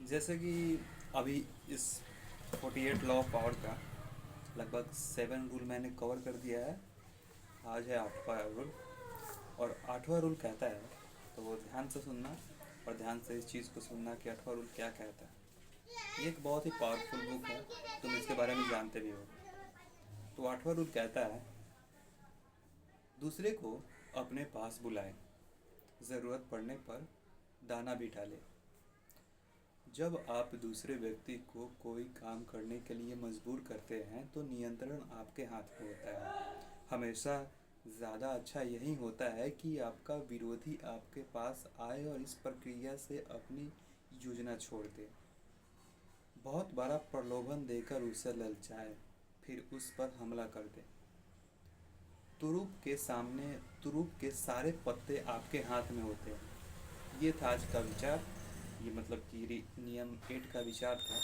जैसे कि अभी इस 48 लॉ ऑफ पावर का लगभग 7 रूल मैंने कवर कर दिया है। आज है 8वां रूल। और 8वां रूल कहता है, तो वो ध्यान से सुनना और ध्यान से इस चीज़ को सुनना कि 8वां रूल क्या कहता है। ये एक बहुत ही पावरफुल बुक है, तुम इसके बारे में जानते भी हो। तो 8वां रूल कहता है, दूसरे को अपने पास बुलाए, ज़रूरत पड़ने पर दाना भी डाले। जब आप दूसरे व्यक्ति को कोई काम करने के लिए मजबूर करते हैं तो नियंत्रण आपके हाथ में होता है। हमेशा ज़्यादा अच्छा यही होता है कि आपका विरोधी आपके पास आए और इस प्रक्रिया से अपनी योजना छोड़ दे। बहुत बड़ा प्रलोभन देकर उसे ललचाए, फिर उस पर हमला कर दे। तुरुप के सारे पत्ते आपके हाथ में होते हैं। ये था आज का विचार। ये मतलब कि नियम 8 का विचार था।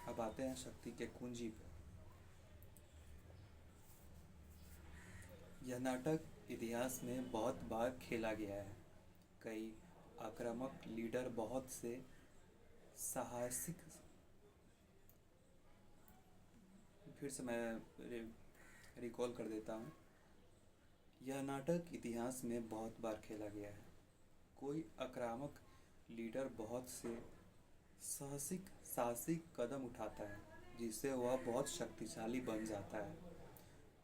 अब आते हैं शक्ति के कुंजी पर। यह नाटक इतिहास में बहुत बार खेला गया है। कई आक्रामक लीडर बहुत से साहसिक फिर से मैं रिकॉल कर देता हूँ। यह नाटक इतिहास में बहुत बार खेला गया है। कोई आक्रामक लीडर बहुत से साहसिक कदम उठाता है, जिससे वह बहुत शक्तिशाली बन जाता है।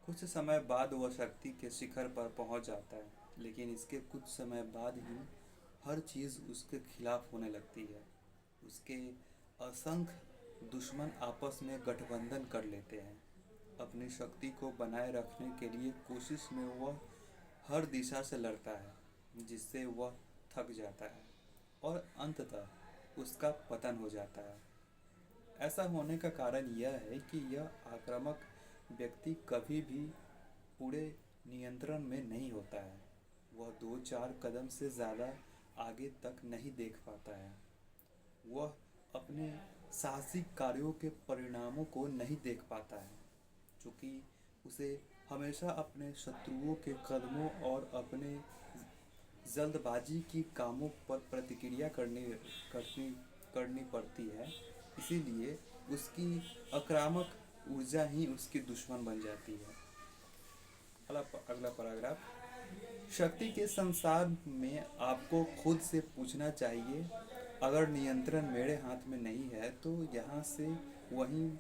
कुछ समय बाद वह शक्ति के शिखर पर पहुंच जाता है, लेकिन इसके कुछ समय बाद ही हर चीज़ उसके खिलाफ होने लगती है। उसके असंख्य दुश्मन आपस में गठबंधन कर लेते हैं। अपनी शक्ति को बनाए रखने के लिए कोशिश में वह हर दिशा से लड़ता है, जिससे वह थक जाता है और अंततः उसका पतन हो जाता है। ऐसा होने का कारण यह है कि यह आक्रामक व्यक्ति कभी भी पूरे नियंत्रण में नहीं होता है। वह 2-4 कदम से ज़्यादा आगे तक नहीं देख पाता है। वह अपने साहसिक कार्यों के परिणामों को नहीं देख पाता है, चूँकि उसे हमेशा अपने शत्रुओं के कदमों और अपने जल्दबाजी की कामों पर प्रतिक्रिया करनी करनी पड़ती है। इसीलिए उसकी आक्रामक ऊर्जा ही उसकी दुश्मन बन जाती है। अगला पैराग्राफ। शक्ति के संसार में आपको खुद से पूछना चाहिए, अगर नियंत्रण मेरे हाथ में नहीं है तो यहाँ से वहीं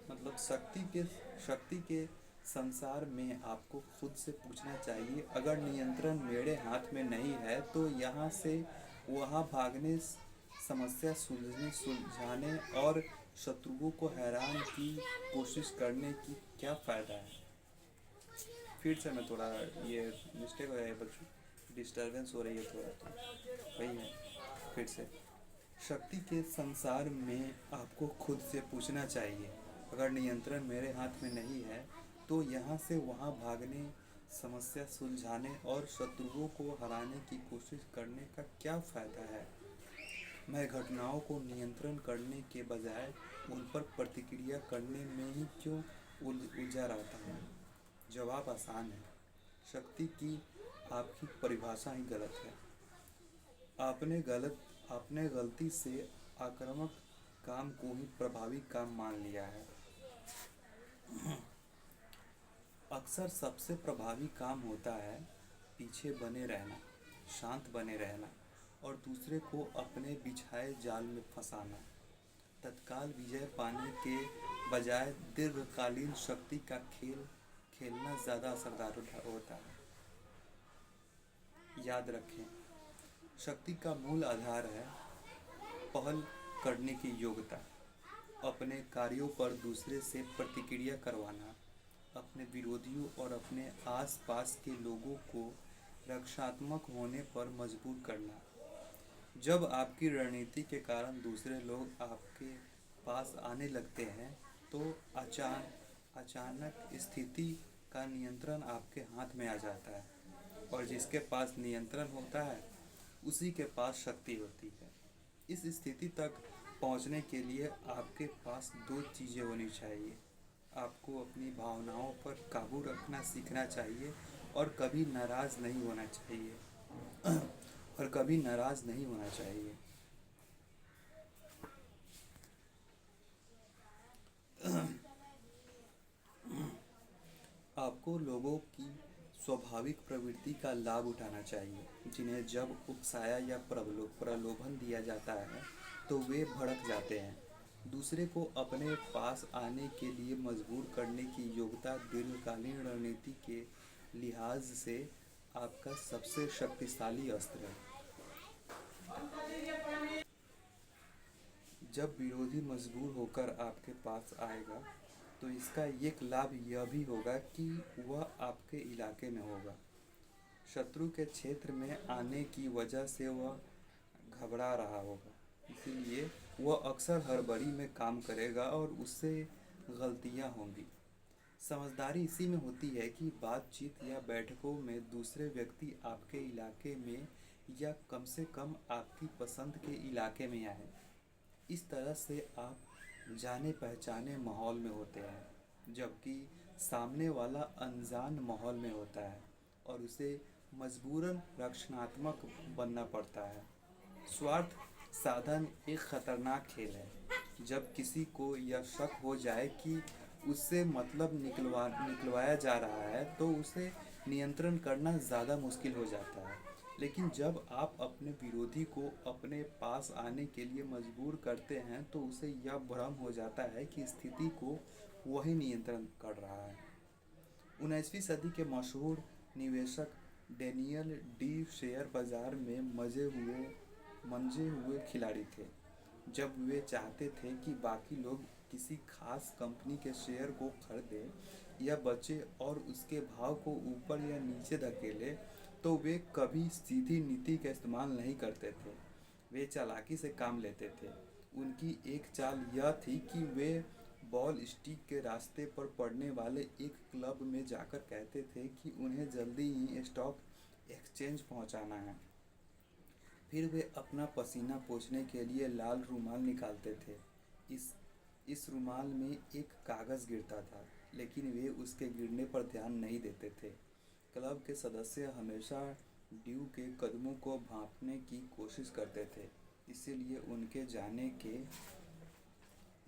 मतलब शक्ति के संसार में आपको खुद से पूछना चाहिए, अगर नियंत्रण मेरे हाथ में नहीं है तो यहाँ से वहाँ भागने, समस्या सुलझाने और शत्रुओं को हैरान की कोशिश करने की क्या फ़ायदा है। फिर से मैं थोड़ा ये मिस्टेक हो रहा है बच्चों, डिस्टर्बेंस हो रही है थोड़ा, तो वही है। फिर से, शक्ति के संसार में आपको खुद से पूछना चाहिए, अगर नियंत्रण मेरे हाथ में नहीं है तो यहाँ से वहाँ भागने, समस्या सुलझाने और शत्रुओं को हराने की कोशिश करने का क्या फ़ायदा है। मैं घटनाओं को नियंत्रण करने के बजाय उन पर प्रतिक्रिया करने में ही क्यों उलझा रहता हूँ। जवाब आसान है, शक्ति की आपकी परिभाषा ही गलत है। आपने गलती से आक्रामक काम को ही प्रभावी काम मान लिया है। अक्सर सबसे प्रभावी काम होता है पीछे बने रहना, शांत बने रहना और दूसरे को अपने बिछाए जाल में फंसाना। तत्काल विजय पाने के बजाय दीर्घकालीन शक्ति का खेल खेलना ज़्यादा असरदार होता है। याद रखें, शक्ति का मूल आधार है पहल करने की योग्यता, अपने कार्यों पर दूसरे से प्रतिक्रिया करवाना, अपने विरोधियों और अपने आसपास के लोगों को रक्षात्मक होने पर मजबूर करना। जब आपकी रणनीति के कारण दूसरे लोग आपके पास आने लगते हैं तो अचानक स्थिति का नियंत्रण आपके हाथ में आ जाता है, और जिसके पास नियंत्रण होता है उसी के पास शक्ति होती है। इस स्थिति तक पहुंचने के लिए आपके पास 2 चीज़ें होनी चाहिए। आपको अपनी भावनाओं पर काबू रखना सीखना चाहिए और कभी नाराज़ नहीं होना चाहिए। आपको लोगों की स्वाभाविक प्रवृत्ति का लाभ उठाना चाहिए, जिन्हें जब उकसाया या प्रलोभन दिया जाता है तो वे भड़क जाते हैं। दूसरे को अपने पास आने के लिए मजबूर करने की योग्यता दीर्घकालीन रणनीति के लिहाज से आपका सबसे शक्तिशाली अस्त्र है। जब विरोधी मजबूर होकर आपके पास आएगा तो इसका एक लाभ यह भी होगा कि वह आपके इलाके में होगा। शत्रु के क्षेत्र में आने की वजह से वह घबरा रहा होगा, इसीलिए वह अक्सर हड़बड़ी में काम करेगा और उससे गलतियां होंगी। समझदारी इसी में होती है कि बातचीत या बैठकों में दूसरे व्यक्ति आपके इलाके में या कम से कम आपकी पसंद के इलाके में आए। इस तरह से आप जाने पहचाने माहौल में होते हैं, जबकि सामने वाला अनजान माहौल में होता है और उसे मजबूरन रक्षणात्मक बनना पड़ता है। स्वार्थ साधन एक खतरनाक खेल है। जब किसी को यह शक हो जाए कि उससे मतलब निकलवाया जा रहा है तो उसे नियंत्रण करना ज़्यादा मुश्किल हो जाता है। लेकिन जब आप अपने विरोधी को अपने पास आने के लिए मजबूर करते हैं तो उसे यह भ्रम हो जाता है कि स्थिति को वही नियंत्रण कर रहा है। 19वीं सदी के मशहूर निवेशक डेनियल डी शेयर बाजार में मंजे हुए खिलाड़ी थे। जब वे चाहते थे कि बाकी लोग किसी खास कंपनी के शेयर को खरीदें या बचे और उसके भाव को ऊपर या नीचे धकेले, तो वे कभी सीधी नीति का इस्तेमाल नहीं करते थे। वे चालाकी से काम लेते थे। उनकी एक चाल यह थी कि वे बॉल स्टिक के रास्ते पर पड़ने वाले एक क्लब में जाकर कहते थे कि उन्हें जल्दी ही स्टॉक एक्सचेंज पहुंचाना है। फिर वे अपना पसीना पोंछने के लिए लाल रुमाल निकालते थे। इस रुमाल में एक कागज़ गिरता था, लेकिन वे उसके गिरने पर ध्यान नहीं देते थे। क्लब के सदस्य हमेशा ड्यू के कदमों को भांपने की कोशिश करते थे, इसीलिए उनके जाने के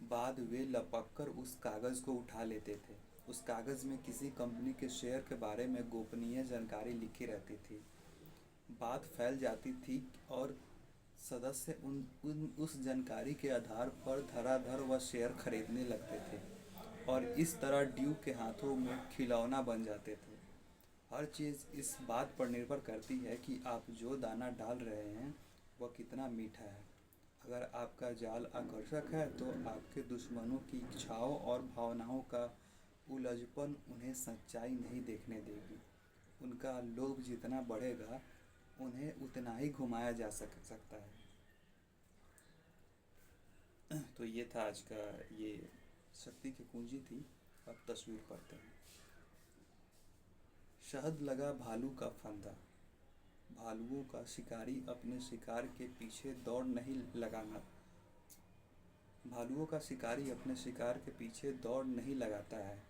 बाद वे लपककर उस कागज़ को उठा लेते थे। उस कागज़ में किसी कंपनी के शेयर के बारे में गोपनीय जानकारी लिखी रहती थी। बात फैल जाती थी और सदस्य उस जानकारी के आधार पर धड़ाधड़ वह शेयर खरीदने लगते थे और इस तरह ड्यू के हाथों में खिलौना बन जाते थे। हर चीज़ इस बात पर निर्भर करती है कि आप जो दाना डाल रहे हैं वह कितना मीठा है। अगर आपका जाल आकर्षक है तो आपके दुश्मनों की इच्छाओं और भावनाओं का उलझपन उन्हें सच्चाई नहीं देखने देगी। उनका लोभ जितना बढ़ेगा, उन्हें उतना ही घुमाया जा सकता है। तो ये था आज का, ये शक्ति की कुंजी थी। अब तस्वीर पढ़ते हैं। शहद लगा भालू का फंदा। भालुओं का शिकारी अपने शिकार के पीछे दौड़ नहीं लगाना भालुओं का शिकारी अपने शिकार के पीछे दौड़ नहीं लगाता है।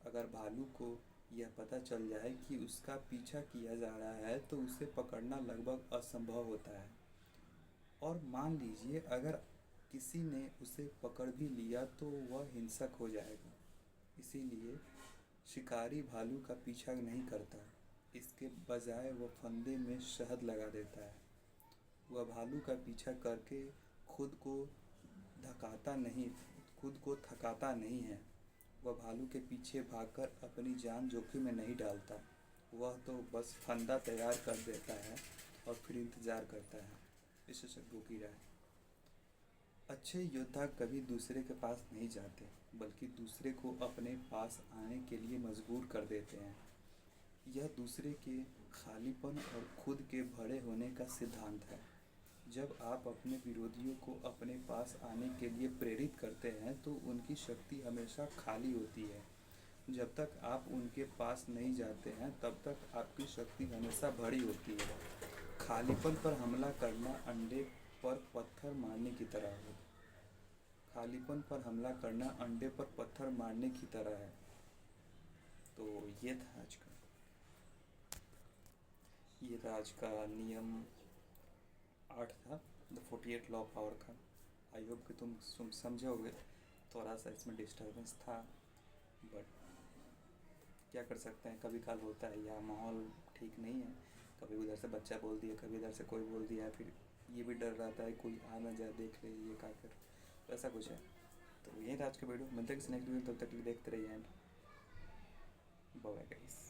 अगर भालू को यह पता चल जाए कि उसका पीछा किया जा रहा है तो उसे पकड़ना लगभग असंभव होता है। और मान लीजिए अगर किसी ने उसे पकड़ भी लिया तो वह हिंसक हो जाएगा। इसीलिए शिकारी भालू का पीछा नहीं करता, इसके बजाय वह फंदे में शहद लगा देता है। वह भालू का पीछा करके खुद को थकाता नहीं है। वह भालू के पीछे भागकर अपनी जान जोखिम में नहीं डालता। वह तो बस फंदा तैयार कर देता है और फिर इंतज़ार करता है। विशेषज्ञों की राय। अच्छे योद्धा कभी दूसरे के पास नहीं जाते, बल्कि दूसरे को अपने पास आने के लिए मजबूर कर देते हैं। यह दूसरे के खालीपन और खुद के भरे होने का सिद्धांत है। जब आप अपने विरोधियों को अपने पास आने के लिए प्रेरित करते हैं तो उनकी शक्ति हमेशा खाली होती है। जब तक आप उनके पास नहीं जाते हैं तब तक आपकी शक्ति हमेशा भरी होती है। खालीपन पर हमला करना अंडे पर पत्थर मारने की तरह है। खालीपन पर हमला करना अंडे पर पत्थर मारने की तरह है। तो ये था आज का नियम 8 था, द 48 लॉ ऑफ पावर का। आई होप कि तुम समझोगे। थोड़ा सा इसमें डिस्टर्बेंस था, बट क्या कर सकते हैं, कभी काल होता है, या माहौल ठीक नहीं है, कभी उधर से बच्चा बोल दिया, कभी इधर से कोई बोल दिया, फिर ये भी डर रहता है कोई आ ना जाए देख ले ये क्या कर, तो ऐसा कुछ है। तो यही था आज का वीडियो, मिलते हैं किसी नेक्स्ट वीडियो, तब तक के लिए देखते रहिए एंड बाय गाइस।